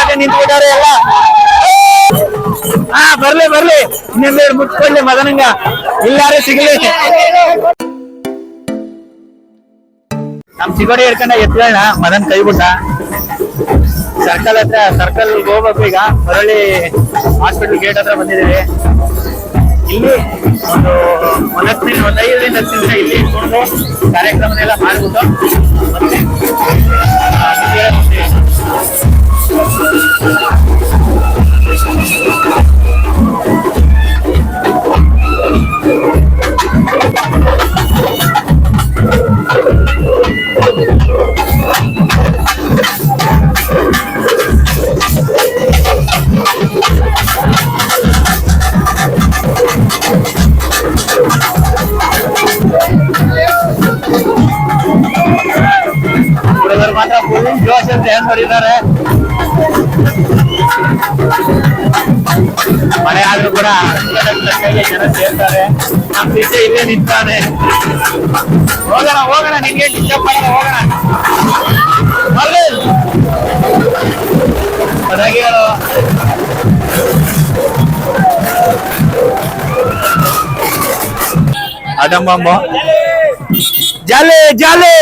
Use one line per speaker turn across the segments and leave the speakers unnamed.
ಜೊತೆ ನಿಂತ್ಬಿಟ್ಟಾರೆ ಎಲ್ಲ. ಹಾ ಬರ್ಲಿ ಬರ್ಲಿ, ಇನ್ನೊಂದೆರಡು ಮುಟ್ಕೊಳ್ಳಿ ಮಗನಂಗ, ಇಲ್ಲಾರೆ ಸಿಗ್ಲಿ. ನಮ್ ಚಿಗೋಡಿ ಹಿಡ್ಕೊಂಡ ಎತ್ಕೊಳ್ಳೋಣ, ಮದನ್ ಕೈ ಬಿಟ್ಟ. ಸರ್ಕಲ್ ಹತ್ರ, ಸರ್ಕಲ್ ಹೋಗ್ಬೇಕು ಈಗ. ಮರಳಿ ಹಾಸ್ಪಿಟಲ್ ಗೇಟ್ ಹತ್ರ ಬಂದಿದ್ದೀವಿ. ಇಲ್ಲಿ ಒಂದು 5ರಿಂದ 10 ನಿಮಿಷ ಇಲ್ಲಿ ಇಟ್ಕೊಂಡು ಕಾರ್ಯಕ್ರಮನೆಲ್ಲ ಮಾಡ್ಬಿಟ್ಟು ಮತ್ತೆ ಮಾತ್ರ ಫುಲ್ ಜೋಶ್ ಅಂತ ಏನ್ ನೋಡಿದ್ದಾರೆ. ಮಳೆ ಆದ್ರೂ ಕೂಡ ಜನ ಸೇರ್ತಾರೆ. ನಮ್ ಸೀಟೆ ಇಲ್ಲೇ ನಿಂತಾನೆ. ಹೋಗೋಣ ಹೋಗೋಣ, ನಿನ್ಗೆ ಡಿಸ್ಟರ್ಬ್ ಮಾಡೋಣ, ಹೋಗೋಣ. ಅದಾಗಿ ಹೇಳು. ಅದಮ್ಮಮ್ಮ ಜಾಲೆ ಜಾಲೆ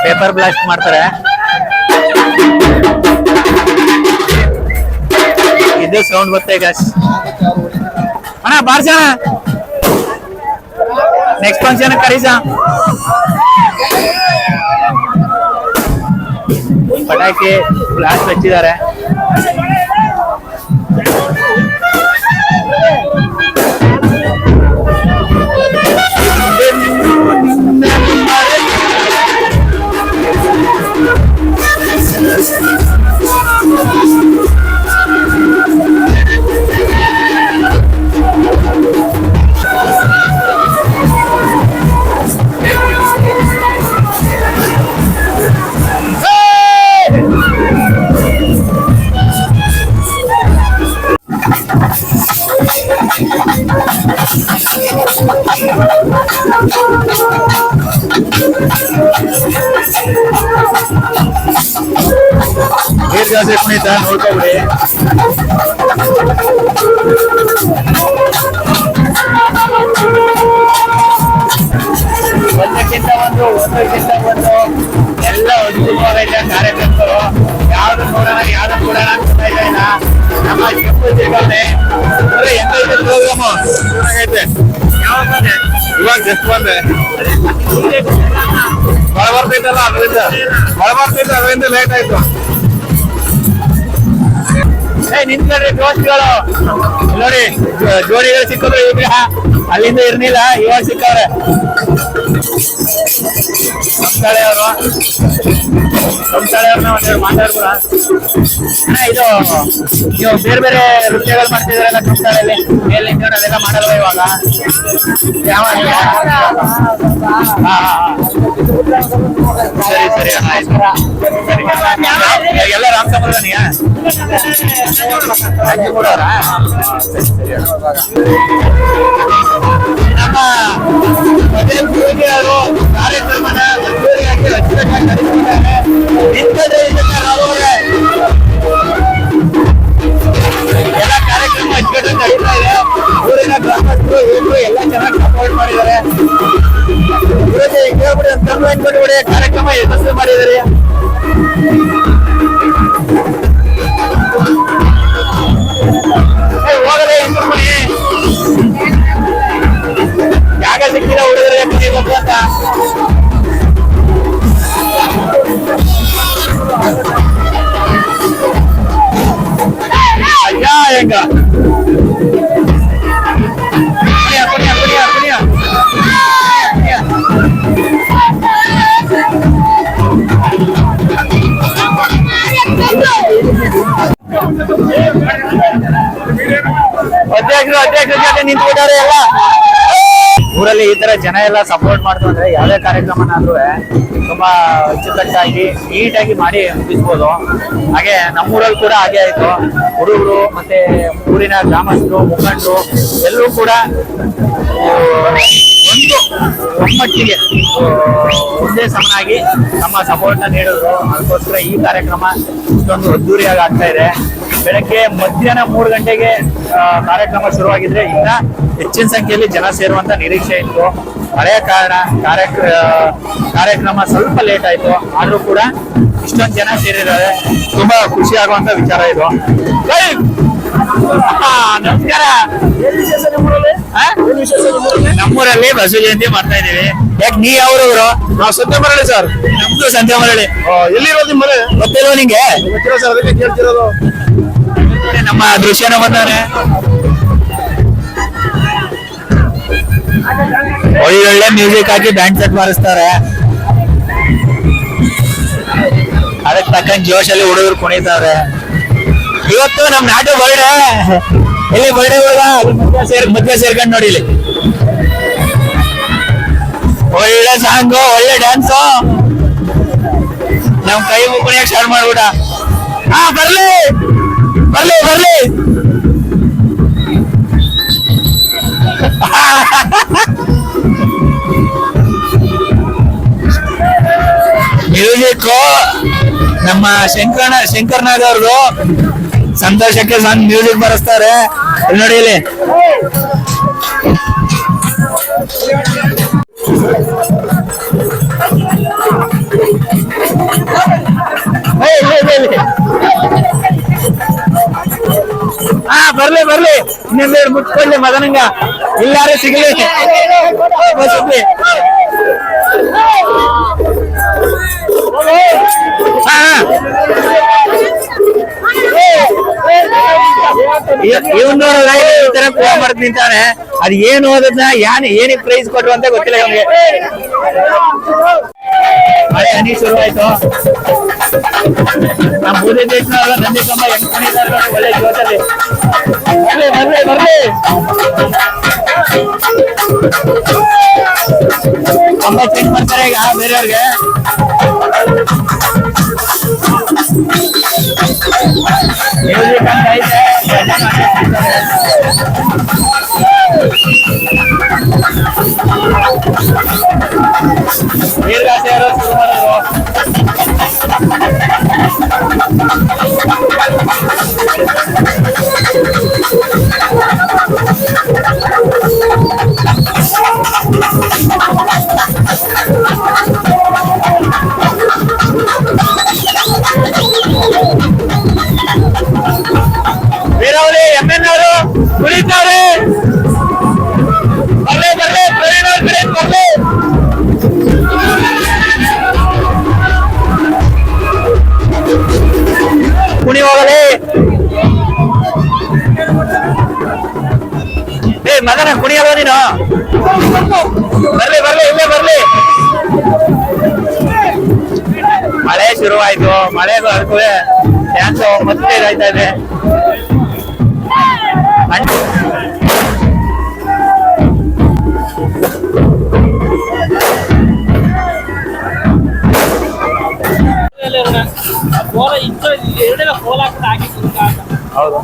ಪೇಪರ್ ಬ್ಲಾಸ್ಟ್ ಮಾಡ್ತಾರೆ. ಇದು ಸೌಂಡ್ ಬರ್ತೇ ಈಗ ಅಣ್ಣ. ಬಾರ್ಸಣ ನೆಕ್ಸ್ಟ್ ಫಂಕ್ಷನ್ ಕರೀಸ. ಪಟಾಕಿ ಬ್ಲಾಸ್ಟ್ ಹಚ್ಚಿದ್ದಾರೆ. ಜಾಸ್ತಿ ಕುಣಿತ ನೋಡ್ಕೊಬಿಡಿ. ಒಂದಕ್ಕಿಂತ ಒಂದು ಎಲ್ಲ ಅದ್ಭುತವಾಗೈತೆ ಕಾರ್ಯಕ್ರಮಗಳು. ಯಾವ್ದು ನೋಡೋಣ ಯಾವ್ದು ಕೊಡೋಣ ಅಂತ ಇಲ್ಲ. ನಮ್ಮ ಹೆಂಗೈತೆ ಪ್ರೋಗ್ರಾಮು ಐತೆ. ಇವಾಗ ಜಸ್ಟ್ ಬಂದೆ. ಮಳೆ ಬರ್ತೈತಲ್ಲ, ಅದರಿಂದ ಲೇಟ್ ಆಯ್ತು. ನಿಂತ್ಕೊಂಡ್ರಿ ದೋಸ್ತಿಗಳು ನೋಡಿ, ಜೋಡಿಗಳು ಸಿಕ್ಕಿದ್ರು. ಈಗ ಅಲ್ಲಿಂದ ಇರ್ಲಿಲ್ಲ, ಇವಾಗ ಸಿಕ್ಕವ್ರೆ. ನಮ್ತಾಳೆಯವರು ಒಂದೆರಡು ಮಾತಾಡ್ಕೊಳ. ಇದು ನೀವು ಬೇರೆ ಬೇರೆ ನೃತ್ಯಗಳು ಮಾಡ್ತಿದ್ರಲ್ಲ ನಮ್ತಾಳೆಯಲ್ಲಿ, ಮೇಲೆ ನಿಂತ್ಕೊಂಡು ಅದೆಲ್ಲ ಮಾಡಲ್ವ ಇವಾಗ? ಯಾವ ಸರಿ ಸರಿ ಆಯ್ತು. ಎಲ್ಲ ರಾಮ್ ಸಂಪ್ರದಾಯ ನಮ್ಮ ಮದುವೆ ಪೂಜೆಯವರು ಕಾರ್ಯಕ್ರಮನ ಅದ್ದೂರಿಯಾಗಿ ಅಚ್ಚುಕಟ್ಟಾಗಿ ನಡೆಸಿದ್ದಾರೆ. ಇಂಥದ್ದೇ ಇದನ್ನ ನಾವೇ ಎಲ್ಲ ಕಾರ್ಯಕ್ರಮ ಅಚ್ಚುಕಟ್ಟಾಗಿ ನಡೀತಾ ಇದೆ. ಊರಿನ ಗ್ರಾಮಸ್ಥರು ಇವರು ಎಲ್ಲ ಚೆನ್ನಾಗಿ ಸಪೋರ್ಟ್ ಮಾಡಿದ್ದಾರೆ. ಇವತ್ತೇ ಕೇಳ್ಬಿಡಿ ಅಂತ ಅಂದ್ಬಿಡಿ, ಕಾರ್ಯಕ್ರಮ ಯಶಸ್ವಿ ಮಾಡಿದ್ದಾರೆ. ಹೋಗಲೇ ಇಂಟು ಮಾಡಿ ಜಾಗ ಸಿಕ್ಕಿಲ್ಲ ಹುಡುಗರಿಗೆ ಕಲಿಬೇಕು ಅಂತ. ಅಯ್ಯ ಹೆಂಗ ಅಧ್ಯಕ್ಷರು ಜೊತೆ ನಿಂತ್ಬಿಟ್ಟಾರೆ ಎಲ್ಲ. ಊರಲ್ಲಿ ಊರಲ್ಲಿ ಈ ತರ ಜನ ಎಲ್ಲ ಸಪೋರ್ಟ್ ಮಾಡ್ತು ಅಂದ್ರೆ ಯಾವ್ದೇ ಕಾರ್ಯಕ್ರಮನಾದ್ರೂ ತುಂಬಾ ಅಚ್ಚುಕಟ್ಟಾಗಿ ನೀಟಾಗಿ ಮಾಡಿ ಮುಗಿಸ್ಬೋದು. ಹಾಗೆ ನಮ್ಮೂರಲ್ಲಿ ಕೂಡ ಹಾಗೆ ಆಯ್ತು. ಹುಡುಗರು ಮತ್ತೆ ಊರಿನ ಗ್ರಾಮಸ್ಥರು ಮುಖಂಡರು ಎಲ್ಲರೂ ಕೂಡ ಒಂದು ಒಮ್ಮಟ್ಟಿಗೆ ಒಂದೇ ಸಮನಾಗಿ ನಮ್ಮ ಸಪೋರ್ಟ್ ನ ನೀಡಿದ್ರು. ಅದಕ್ಕೋಸ್ಕರ ಈ ಕಾರ್ಯಕ್ರಮ ಇಷ್ಟೊಂದು ಅದ್ದೂರಿಯಾಗಿ ಆಗ್ತಾ ಇದೆ. ಬೆಳಗ್ಗೆ ಮಧ್ಯಾಹ್ನ 3 ಗಂಟೆಗೆ ಕಾರ್ಯಕ್ರಮ ಶುರುವಾಗಿದ್ರೆ ಇನ್ನ ಹೆಚ್ಚಿನ ಸಂಖ್ಯೆಯಲ್ಲಿ ಜನ ಸೇರುವಂತ ನಿರೀಕ್ಷೆ ಇತ್ತು. ಹಳೆಯ ಕಾರಣ ಕಾರ್ಯಕ್ರಮ ಸ್ವಲ್ಪ ಲೇಟ್ ಆಯ್ತು, ಆದ್ರೂ ಕೂಡ ಇಷ್ಟೊಂದು ಜನ ಸೇರಿದ್ದಾರೆ. ತುಂಬಾ ಖುಷಿ ಆಗುವಂತ ವಿಚಾರ ಇದು. ನಮಸ್ಕಾರ. ನಮ್ಮೂರಲ್ಲಿ ಬಸವ ಜಯಂತಿ ಮಾಡ್ತಾ ಇದೀವಿ. ಯಾಕೆ ನೀ ಯಾವ್ರವ್ರು?
ನಾವು ಸಂತೆ ಮರಳಿ ಸರ್.
ನಮ್ದು ಸಂತೆ ಮರಳಿ.
ಎಲ್ಲಿರೋದು ನಿಮ್ಮ ಮನೆ?
ಗೊತ್ತಿಲ್ವ ನಿಂಗೆ?
ಗೊತ್ತಿರೋ ಸರ್, ಅದಕ್ಕೆ ಕೇಳ್ತಿರೋದು.
ನಮ್ಮ ದೃಶ್ಯನ ಬಂದವ್ರೆ. ಒಳ್ಳೊಳ್ಳೆ ಮ್ಯೂಸಿಕ್ ಹಾಕಿ ಬ್ಯಾಂಡ್ ಸೆಟ್ ಬಾರಿಸ್ತಾರೆ. ಅದಕ್ಕೆ ತಕ್ಕಂಗೆ ಜೋಶಲ್ಲಿ ಹುಡುಗರು ಕುಣಿತಾರೆ. ಇವತ್ತು ನಮ್ ನಾಟು ಬರ್ಡೆ. ಇಲ್ಲಿ ಬರ್ಡೆ ಹುಡುಗ ಮಧ್ಯ ಸೇರ್ಕೊಂಡು ನೋಡಿ. ಇಲ್ಲಿ ಒಳ್ಳೆ ಸಾಂಗು, ಒಳ್ಳೆ ಡ್ಯಾನ್ಸು. ನಮ್ ಕೈ ಮುಕ್ಕಣಿಯಾಗ ಸ್ಟಾರ್ಟ್ ಮಾಡ್ಬಿಡ. ಹಾ, ಬರ್ಲಿ ಬರ್ಲಿ ಬರ್ಲಿ. ಮ್ಯೂಸಿಕ್ ನಮ್ಮ ಶಂಕರ್ನಾಗ್ ಅವ್ರದ್ದು ಸಂತೋಷಕ್ಕೆ ಸಾಂಗ್ ಮ್ಯೂಸಿಕ್ ಬರೆಸ್ತಾರೆ. ನೋಡಿ ಇಲ್ಲಿ ಹಾ, ಬರ್ಲಿ ಬರ್ಲಿ. ಇನ್ನೊಂದೆರಡು ಮುಟ್ಕೊಳ್ಳಿ ಮದನಂಗ. ಇಲ್ಲಾರೆ ಸಿಗ್ಲಿ. ಇವನು ಈ ತರ ಪ್ಲೇ ಮಾಡ್ತಾ ನಿಂತಾನೆ. ಅದ್ ಏನು ಓದದ್ನ ಏನಿಗೆ ಪ್ರೈಸ್ ಕೊಟ್ರು ಅಂತ ಗೊತ್ತಿಲ್ಲ ಇವನಿಗೆ. ಮಳೆ ಹನಿ ಶುರುವಾಯ್ತು. ನಮ್ಮ ಬೂದಿ ದೇಶನವರ ನಂದಿಕಮ್ಮ ಹೆಂಗ್ ಒಳ್ಳೆ ಜೋತಲ್ಲಿ. ಬರ್ಲಿ ಬರ್ಲಿ ಬರ್ಲಿ. ತುಂಬಾ ಚೇಂಜ್ ಮಾಡ್ತಾರೆ ಈಗ ಬೇರೆಯವ್ರಿಗೆ. ಮ್ಯೂಸಿಕ್ ಅಂತ ಐತೆ. ನೀರ್ಗಾಸೆ ಶುರು ಮಾಡಿದ್ರು. ವೀರವಲಿ ಎಮ್ಮೆನ್ನವರು ಕುಳಿತವ್ರೆ. ಬರ್ಲಿ ಬರ್ಲಿ. ಪ್ರವೀಣ್ ಅವ್ರ ಕಡೆ ಬರ್ಲಿ. ಕುಣಿ ಹೋಗಲಿ. ಏ ಮಗನ ಕುಣಿಯಲ್ವ ನೀನು? ಬರ್ಲಿ ಬರ್ಲಿ, ಇಲ್ಲೇ ಬರ್ಲಿ. ಮಳೆ ಶುರುವಾಯ್ತು. ಮಳೆ ಬರ್ತದೆ. ಡ್ಯಾನ್ಸ್ ಮತ್ತೆ ಇದಾಯ್ತಾ ಇದೆ. ಹೌದು.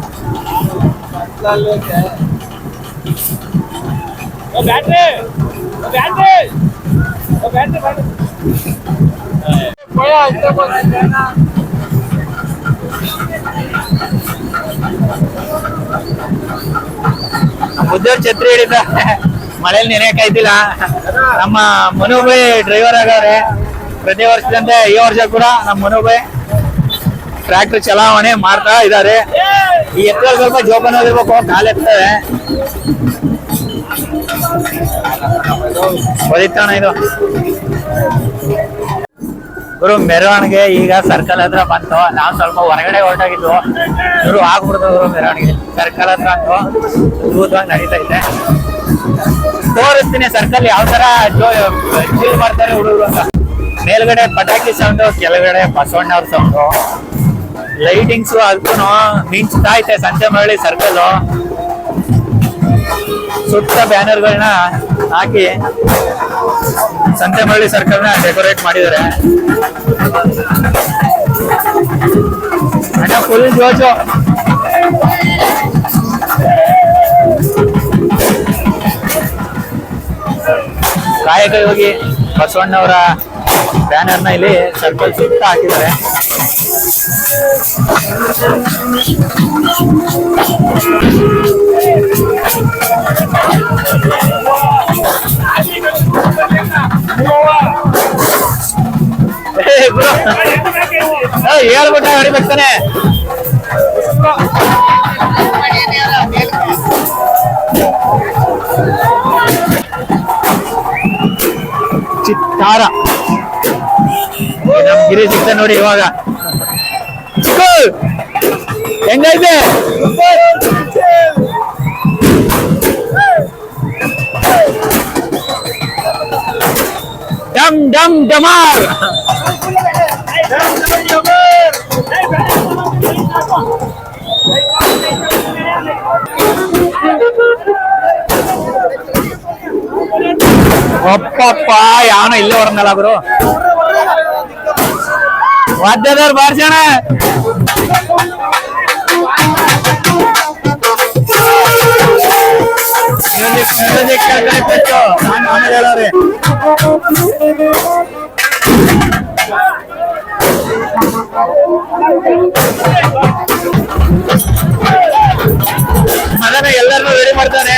ಮುದ್ದೇವ್ರ ಛತ್ರಿ ಹಿಡಿದ ಮಳೆಯಲ್ಲಿ ನೆನೆಯಕ್ಕಾಯ್ತಿಲ್ಲ. ನಮ್ಮ ಮನುಬೈ ಡ್ರೈವರ್ ಆಗವ್ರೆ. ಪ್ರತಿ ವರ್ಷದಂತೆ ಈ ವರ್ಷ ಕೂಡ ನಮ್ಮ ಮನುಬೈ ಟ್ರ್ಯಾಕ್ಟರ್ ಚಲಾವಣೆ ಮಾಡ್ತಾ ಇದ್ದಾರೆ. ಈ ಎತ್ತುಗಳು ಸ್ವಲ್ಪ ಜೋಪಾನ ಇರ್ಬೇಕು, ಕಾಲೆತ್ತವೆ. ಹೊಡಿತಾಣ ಇದು ಗುರು. ಮೆರವಣಿಗೆ ಈಗ ಸರ್ಕಲ್ ಹತ್ರ ಬಂತು. ನಾವು ಸ್ವಲ್ಪ ಹೊರಗಡೆ ಹೊರಟಾಗಿದ್ವು. ಶುರು ಆಗ್ಬಿಡ್ತು ಗುರು ಮೆರವಣಿಗೆ. ಸರ್ಕಲ್ ಹತ್ರ ಅಂತೂ ಅದ್ಭುತವಾಗಿ ನಡೀತಾ ಇದೆ. ತೋರಿಸ್ತೀನಿ ಸರ್ಕಲ್ ಯಾವ ತರ ಚಿಲ್ ಮಾಡ್ತಾರೆ ಹುಡುಗರು ಅಂತ. ಮೇಲ್ಗಡೆ ಪಟಾಕಿ ಸೌಂಡ್, ಕೆಳಗಡೆ ಬಸವಣ್ಣ ಅವ್ರ ಸೌಂಡು, ಲೈಟಿಂಗ್ಸು ಅದಕ್ಕೂ ಮಿಂಚ್ತಾ ಐತೆ ಸಂತೆ ಮರಳಿ ಸರ್ಕಲ್. ಸುತ್ತ ಬ್ಯಾನರ್ಗಳನ್ನ ಹಾಕಿ ಸಂತೆಮರಳಿ ಸರ್ಕಲ್ನ ಡೆಕೋರೇಟ್ ಮಾಡಿದ್ದಾರೆ. ಅಣ್ಣ ಫುಲ್ ಜೋಜು. ಕಾಯಕ ಯೋಗಿ ಬಸವಣ್ಣವರ ಬ್ಯಾನರ್ನ ಇಲ್ಲಿ ಸರ್ಕಲ್ ಸುತ್ತ ಹಾಕಿದ್ದಾರೆ. ಹೇಳ್ಬಿಟ್ಟ ಹೊಡಿಬೇಕಾನೆ. ಚಿತ್ತಾರ ನಮ್ ಗಿರಿ ಸಿಗ್ತ ನೋಡಿ ಇವಾಗ. ಹೆಂಗೈತೆ? ಡಮ್ ಡಮ್ ಡಮಾರ್. ಒಪ್ಪಪ್ಪ ಯಾವನ ಇಲ್ಲೇ ಹೊರನಲ್ಲ ಗುರು. ವಾದ್ಯದವ್ರು ಬಾರ್ಸೋಣ. ಹೇಳೋರಿ ಅದನ್ನ ಎಲ್ಲರನ್ನೂ ರೆಡಿ ಮಾಡ್ತಾನೆ.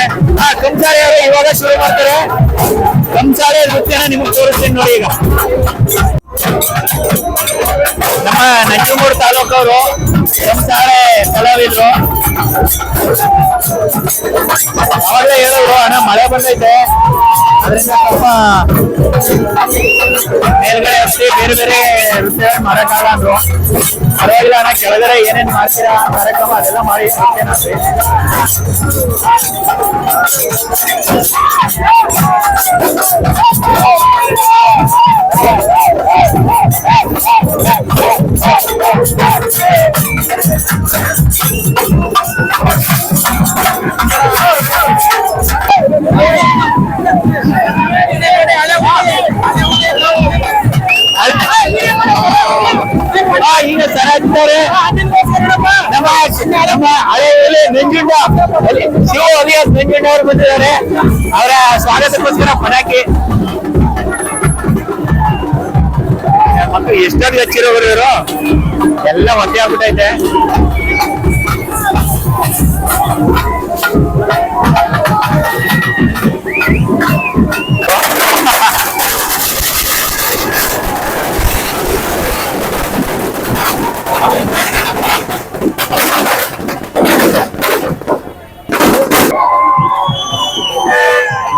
ಕಂಸಾಳೆ ಅವರು ಇವಾಗ ಶುರು ಮಾಡ್ತಾರೆ. ಕಂಸಾಳೆ ನೃತ್ಯನ ನಿಮಗೆ ತೋರಿಸ್ತೀನಿ ನೋಡಿ. ಈಗ ನಮ್ಮ ನಂಜನಗೂಡು ತಾಲೂಕವರು ಕಂಸಾಳೆ ಕಲಾವಿದ್ರು. ಅವಾಗಲೇ ಹೇಳಿದ್ರು ಅಣ್ಣ ಮಳೆ ಬಂದೈತೆ, ಅದರಿಂದ ಸ್ವಲ್ಪ ಮೇಲ್ಗಡೆ ಹಚ್ಚಿ ಬೇರೆ ಬೇರೆ ನೃತ್ಯ ಮಾಡಕ್ಕಾಗಲ್ಲ ಅಂದ್ರು. ಪರವಾಗಿಲ್ಲ ಅಣ್ಣ, ಕೆಳಗಡೆ ಏನೇನ್ ಮಾಡ್ತೀರಾ ಕಾರ್ಯಕ್ರಮ ಅದೆಲ್ಲ ಮಾಡಿ ನೃತ್ಯನಾದ್ರಿ. ಈಗ ಸರಾಜಿದ್ದಾರೆ ನಮ್ಮ ಹಳೆಯಲ್ಲಿ ನಂಜುಂಡ ಶಿವ ಅಲಿಯಾಸ್ ನಂಜುಂಡ ಅವರು ಬಂದಿದ್ದಾರೆ. ಅವರ ಸ್ವಾಗತಕ್ಕೋಸ್ಕರ ಪಟಾಕಿ ಮಕ್ಕಳು ಎಷ್ಟೊಂದು ಹಚ್ಚಿರೋರು ಇವರು ಎಲ್ಲ ಒಟ್ಟೆ ಆಗ್ಬಿಟ್ಟೈತೆ.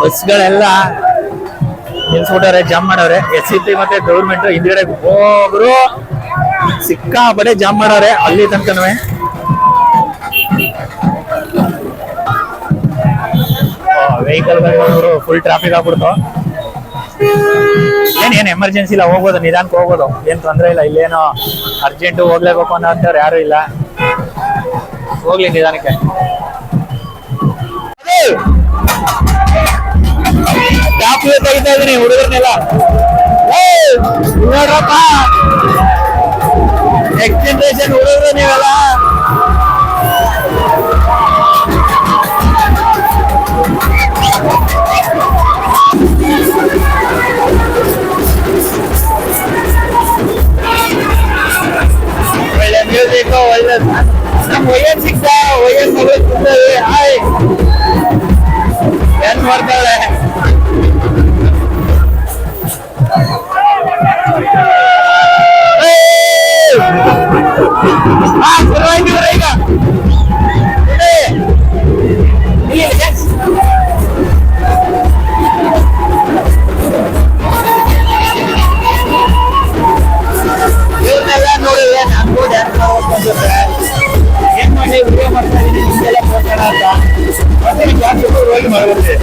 ಬಸ್ಗಳೆಲ್ಲ ನಿಲ್ಸ್ಬಿಟ್ಟವ್ರೆ, ಜಾಮ್ ಮಾಡವ್ರೆ. SCP ಮತ್ತೆ ಗೌರ್ಮೆಂಟ್ ಹಿಂದ್ಗಡೆ ಹೋಗ್ರು ಸಿಕ್ಕಾಪಟ್ಟೆ ಜಾಮ್ ಮಾಡವ್ರೆ ಅಲ್ಲಿ ತನಕನೂ. ವೆಹಿಕಲ್ಗಳು ಫುಲ್ ಟ್ರಾಫಿಕ್ ಆಗ್ಬಿಡ್ತು. ಏನ್ ಎಮರ್ಜೆನ್ಸಿ ಇಲ್ಲ, ಹೋಗ್ಬೋದು, ನಿಧಾನಕ್ಕೆ ಹೋಗ್ಬೋದು, ಏನ್ ತೊಂದ್ರೆ ಇಲ್ಲ. ಇಲ್ಲೇನೋ ಅರ್ಜೆಂಟ್ ಹೋಗ್ಲೇಬೇಕು ಅನ್ನೋಂಥವ್ರು ಯಾರು ಇಲ್ಲ, ಹೋಗ್ಲಿ ನಿಧಾನಕ್ಕೆ. ಟಾಪ್ಗೆ ತೆಗಿತಾ ಇದೀನಿ ಹುಡುಗರ್ನೆಲ್ಲ. ನೋಡ್ರಪ್ಪ, ನೆಕ್ಸ್ಟ್ ಜನರೇಷನ್ ಹುಡುಗರು ನೀವೆಲ್ಲ. ಒಳ್ಳೆ ಮ್ಯೂಸಿಕ್, ಒಳ್ಳೆ ನಮ್ ಒಯ್ಯನ್ ಸಿಕ್ತ, ಒಯ್ಯನ್ ಮಗಳು ಸಿಗ್ತದೆ. ಹಾಯ್ ಏನ್ ಮಾಡ್ತಾಳೆ? ಶುರುವಾಗಿದ್ರೆ ಈಗ ಇವ್ರನ್ನೆಲ್ಲ ನೋಡಿದ್ರೆ ನನ್ಗೂ ಡ್ಯಾನ್ಸ್ ಮಾಡ್ಕೊಂಡ್ರೆ ಏನ್ ಮಾಡಿ ವಿಡಿಯೋ ಮಾಡ್ತಾ ಇದೀನಿ ನಿಮ್ಗೆಲ್ಲ ತೋರ್ಸೋಣ ಅಂತ ಮತ್ತೆ ಜಾಸ್ತಿ ಹೋಗಿ ಮಾಡ್ಬಿಡ್ತೀವಿ.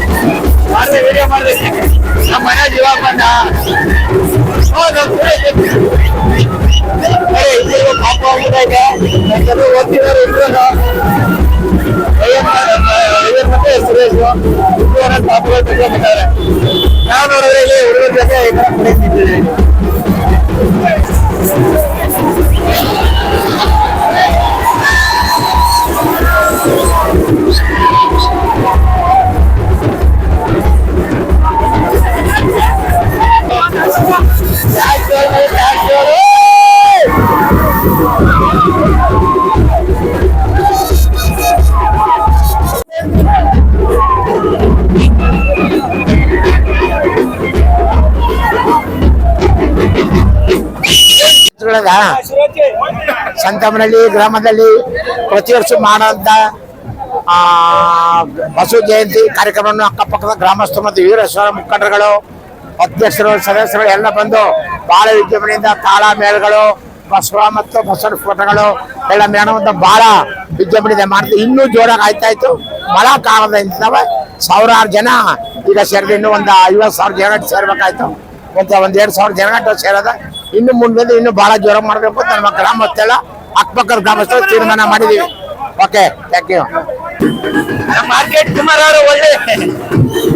ಮಾಡಿದ್ರೆ ವಿಡಿಯೋ ಮಾಡಿದ್ರೆ ನಮ್ಮ ಮನೆ ಜೀವ ಬಂದ ಇಬ್ಬರಿಗೂ ಪಾಪ ಹೋಗ್ಬಿಟ್ಟೈತೆ. ಓದ್ತಿದ್ದಾರೆ ಇಬ್ಬರು ಮತ್ತೆ ಸುರೇಶ್ ಪಾಪುಗಳು ತಿಳ್ಕೊಂಡಿದ್ದಾರೆ. ನಾವು ನೋಡಿದ್ರೆ ಇಲ್ಲಿ ಹುಡುಗರ ಜೊತೆ ಈ ತರ ಕುಡಿತಿದ್ದೀವಿ.
ಸಂತಮನಹಳ್ಳಿ ಗ್ರಾಮದಲ್ಲಿ ಪ್ರತಿ ವರ್ಷ ಮಾಡುವಂತ ಬಸವ ಜಯಂತಿ ಕಾರ್ಯಕ್ರಮವನ್ನು ಅಕ್ಕಪಕ್ಕದ ಗ್ರಾಮಸ್ಥರು ಮತ್ತು ವೀರಶ್ವರ ಮುಖಂಡರುಗಳು, ಅಧ್ಯಕ್ಷರು, ಸದಸ್ಯರು ಎಲ್ಲ ಬಂದು ಬಹಳ ವಿಜೃಂಭಣೆಯಿಂದ ತಾಳ ಮೇಳಗಳು, ಬಸವ ಮತ್ತು ಬಸವ ಫೋಟೋಗಳು ಎಲ್ಲ ಮೇಳವನ್ನು ಬಹಳ ವಿಜೃಂಭಣೆ ಮಾಡ್ತೀವಿ. ಇನ್ನೂ ಜೋರಾಗಿ ಆಯ್ತಾ ಇತ್ತು. ಮಳೆ ಕಾರಣದಿಂದ ಸಾವಿರಾರು ಜನ ಈಗ ಸೇರಿದೆ. ಇನ್ನೂ ಒಂದು 50,000 ಜನ ಸೇರ್ಬೇಕಾಯ್ತು. ಒಂದ್ 2,000 ಜನ ಸೇರದ. ಇನ್ನು ಮುಂದೆ ಇನ್ನೂ ಬಹಳ ಜೋರಾಗಿ ಮಾಡ್ಬೇಕು ಅಂತ ನಮ್ಮ ಗ್ರಾಮಸ್ಥೆಲ್ಲ ಅಕ್ಕಪಕ್ಕದ ಗ್ರಾಮಸ್ಥರು ತೀರ್ಮಾನ ಮಾಡಿದೀವಿ. Okay, thank you.
Market Kumar ಅವರು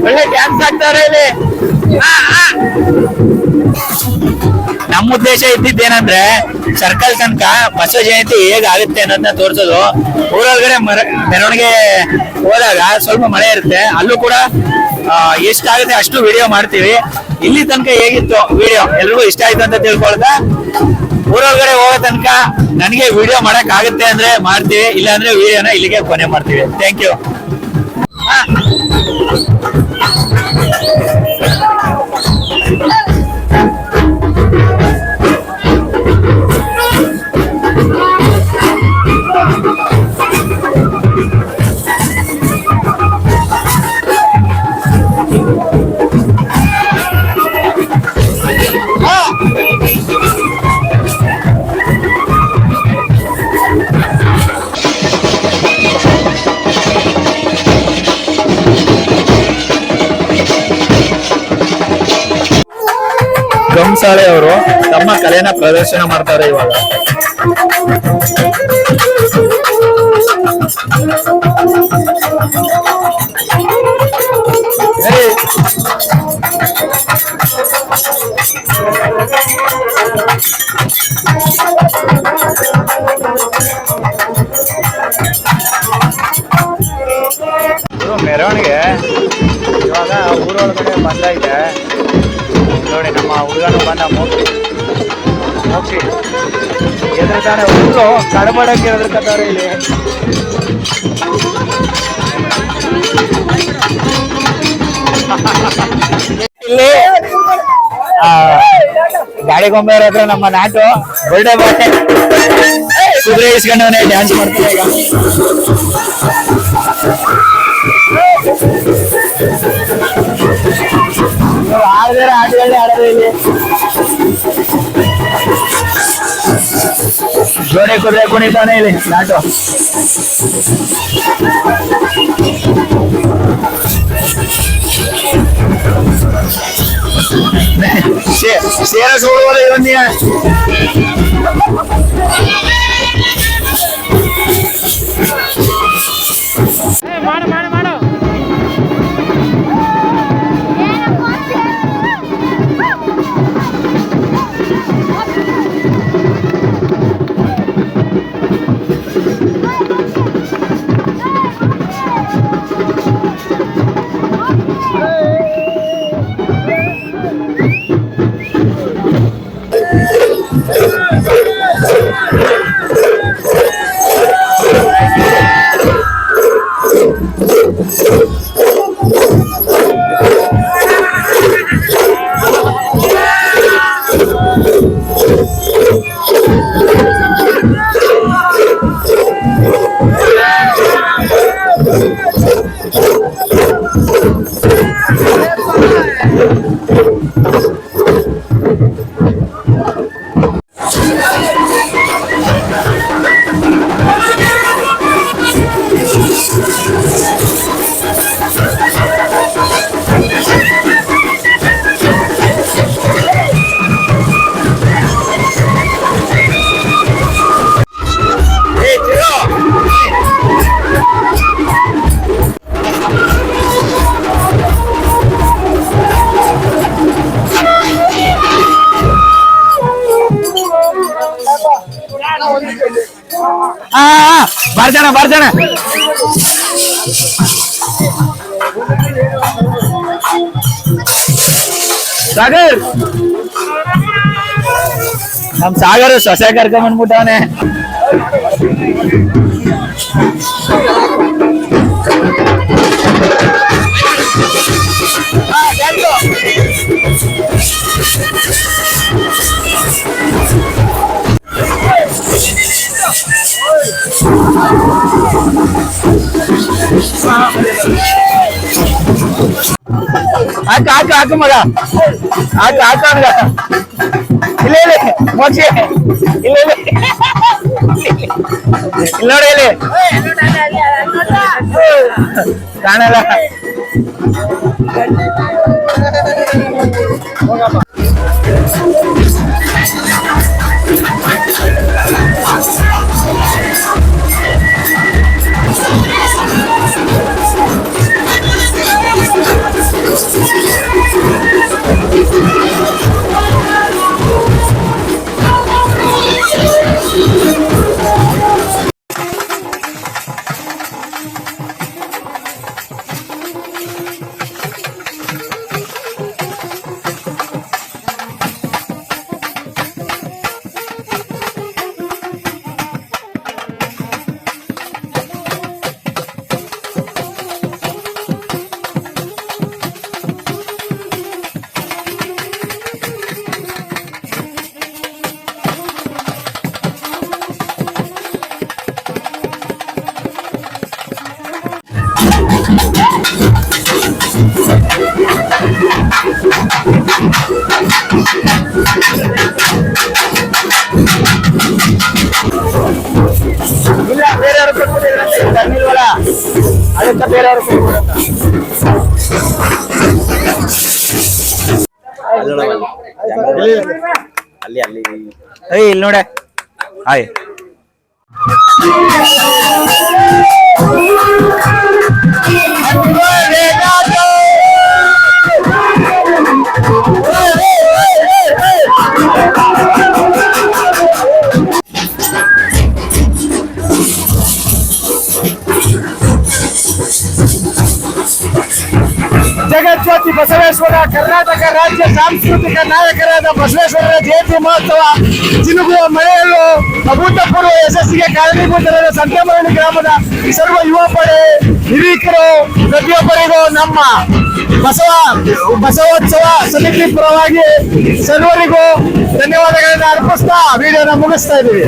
ಒಳ್ಳೆ ಡ್ಯಾನ್ಸ್ ಆಗ್ತಾರೆ ಇಲ್ಲಿ. ನಮ್ಮ ಉದ್ದೇಶ ಇದ್ದಿದ್ದೇನಂದ್ರೆ ಸರ್ಕಲ್ ತನಕ ಬಸವ ಜಯಂತಿ ಹೇಗಾಗುತ್ತೆ ಅನ್ನೋದನ್ನ ತೋರಿಸೋದು. ಊರೊಳಗಡೆ ಮೆರವಣಿಗೆ ಹೋದಾಗ ಸ್ವಲ್ಪ ಮಳೆ ಇರುತ್ತೆ, ಅಲ್ಲೂ ಕೂಡ ಎಷ್ಟಾಗುತ್ತೆ ಅಷ್ಟು ವಿಡಿಯೋ ಮಾಡ್ತೀವಿ. ಇಲ್ಲಿ ತನಕ ಹೇಗಿತ್ತು ವಿಡಿಯೋ ಎಲ್ರಿಗೂ ಇಷ್ಟ ಆಯ್ತು ಅಂತ ತಿಳ್ಕೊಳ್ದ. ಊರೊಳಗಡೆ ಹೋಗೋ ತನಕ ನನಗೆ ವಿಡಿಯೋ ಮಾಡಕ್ ಆಗುತ್ತೆ ಅಂದ್ರೆ ಮಾಡ್ತೀವಿ, ಇಲ್ಲಾಂದ್ರೆ ವಿಡಿಯೋನ ಇಲ್ಲಿಗೆ ಕೊನೆ ಮಾಡ್ತೀವಿ. Thank you. ಕಂಸಾಳೆ ಅವರು ತಮ್ಮ ಕಲೆನ ಪ್ರದರ್ಶನ ಮಾಡ್ತಾರೆ ಇವಾಗ. ಮೆರವಣಿಗೆ ಇವಾಗ ಊರೊಳಗಡೆ ಬಂದೈತೆ ನೋಡಿ. ನಮ್ಮ ಹುಡುಗನು ಬಂದ ಮೋಕ್ಷಿ ಎದುರ್ತಾನೆ. ಹುಡುಗರು ಕಡಬಡಕ್ಕೆ ಎದುರ್ಕತ್ತವ್ರೆ ಇಲ್ಲಿ. ಇಲ್ಲಿ ಗಾಡಿ ಗೊಂಬೆಯವ್ರ ಹತ್ರ ನಮ್ಮ ನಾಟು ಬರ್ಡೇ ಬಾಟೆ ಕುದುರೆ ಇಸ್ಕೊಂಡವನೇ ಡ್ಯಾನ್ಸ್ ಮಾಡ್ತಾರೆ ಈಗ. ಆಟಗಳೇ ಆಡೋದು ಇಲ್ಲಿ. ಜೋಡೆ ಕುದುರೆ ಕುಣಿತಾನೆ ಇಲ್ಲಿ ನಾಟು. ಸೇರ ಸೋಡುವಲ್ಲ ಇವನ್ನೇ. ಮಾಡು ಮಾಡು ಮಾಡು. ಬಾರ್ಸೋಣ ಸಾಗರ್ ನಮ್ ಸಾಗರ್ ಸೊಸೆ ಕರ್ಕೊಂಡ್ ಬಂದ್ಬಿಟ್ಟವನೆ. ಹಾಕು ಮಗ ಹಾಕು ಮಗ ಇಲ್ಲ ಮೋಕ್ಷಿ ಇಲ್ಲ ನೋಡಿ ಇಲ್ಲಿ ಕಾಣಲ್ಲ. ಇಲ್ಲ ಬೇರೆಯವ್ರು ಕೊಟ್ಬಿಟ್ಟಿಲ್ವಲ್ಲ ಅದಕ್ಕೆ ಬೇರೆಯವ್ರು ಇಲ್ಲಿ ನೋಡ ಹಾಯ್ ಜಗಜ್ಯೋತಿ ಬಸವೇಶ್ವರ ಕರ್ನಾಟಕ ರಾಜ್ಯ ಸಾಂಸ್ಕೃತಿಕ ನಾಯಕರಾದ ಬಸವೇಶ್ವರರ ಜಯಂತಿ ಮಹೋತ್ಸವ ಜಿನುಗುವ ಮಳೆಯಲ್ಲೂ ಅಭೂತಪೂರ್ವ ಯಶಸ್ಸಿಗೆ ಕಾರಣೀಭೂತರಾದ ಸಂತೆಮರಳಿ ಗ್ರಾಮದ ಸರ್ವ ಯುವ ಪಡೆ ಹಿರೀಕರು ಪ್ರತಿಯೊಬ್ಬರಿಗೂ ನಮ್ಮ ಬಸವೋತ್ಸವ ಸಮಿತಿ ಪರವಾಗಿ ಸರ್ವರಿಗೂ ಧನ್ಯವಾದಗಳನ್ನು ಅರ್ಪಿಸ್ತಾ ವಿಡಿಯೋನ ಮುಗಿಸ್ತಾ ಇದ್ದೀವಿ.